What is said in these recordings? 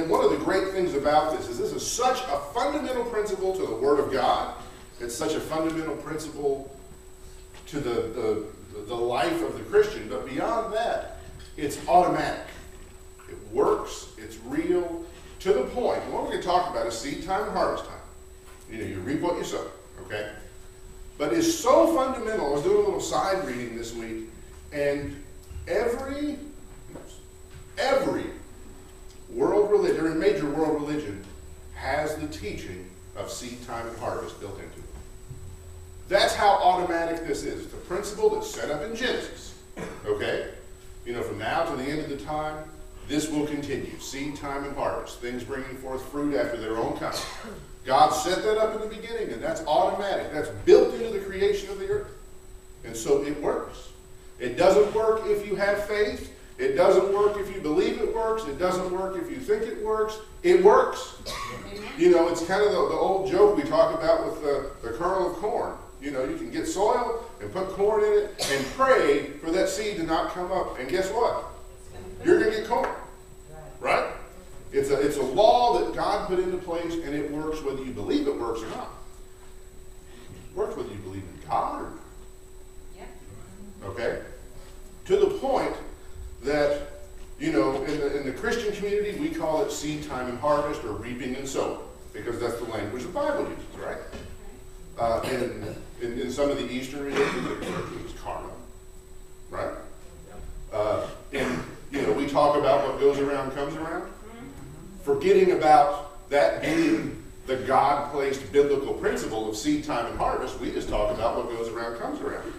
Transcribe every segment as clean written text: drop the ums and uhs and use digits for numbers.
And one of the great things about this is such a fundamental principle to the Word of God. It's such a fundamental principle to the life of the Christian. But beyond that, it's automatic. It works. It's real. To the point, what we're going to talk about is seed time and harvest time. You reap what you sow, okay? But it's so fundamental. I was doing a little side reading this week, and every world religion, every major world religion has the teaching of seed time and harvest built into it. That's how automatic this is. It's a principle that's set up in Genesis, okay? From now to the end of the time, this will continue. Seed time and harvest. Things bringing forth fruit after their own kind. God set that up in the beginning, and that's automatic. That's built into the creation of the earth. And so it works. It doesn't work if you have faith. It doesn't work if you believe it works. It doesn't work if you think it works. It works. It's kind of the old joke we talk about with the kernel of corn. You can get soil and put corn in it and pray for that seed to not come up. And guess what? You're going to get corn. Right? It's a law that God put into place, and it works whether you believe it works or not. It works whether you believe in God or not. Yeah. Okay? To the point that, in the Christian community, we call it seed time and harvest, or reaping and sowing, because that's the language the Bible uses, right? In some of the Eastern religions, it refers to it as karma, right? We talk about what goes around comes around, forgetting about that being the God-placed biblical principle of seed time and harvest. We just talk about what goes around comes around.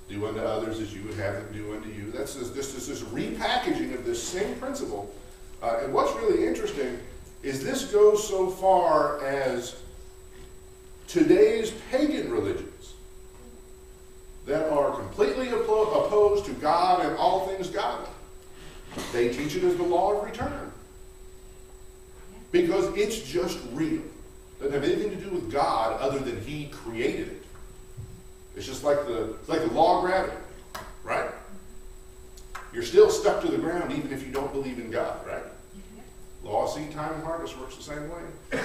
Do unto others as you would have them do unto you. That's just this repackaging of this same principle. And what's really interesting is this goes so far as today's pagan religions that are completely opposed to God and all things godly. They teach it as the law of return. Because it's just real. It doesn't have anything to do with God other than He created it. It's just like the law of gravity, right? You're still stuck to the ground even if you don't believe in God, right? Law of seed time and harvest works the same way.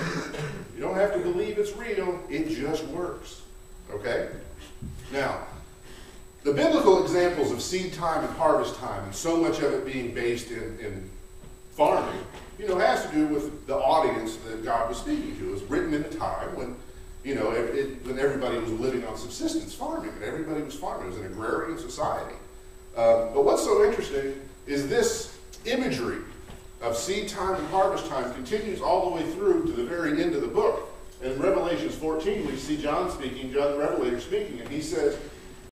You don't have to believe it's real. It just works. Okay? Now, the biblical examples of seed time and harvest time, and so much of it being based in farming, has to do with the audience that God was speaking to. It was written in a time when, when everybody was living on subsistence farming, and everybody was farming. It was an agrarian society. But what's so interesting is this imagery of seed time and harvest time continues all the way through to the very end of the book. In Revelation 14, we see John the Revelator speaking, and he says,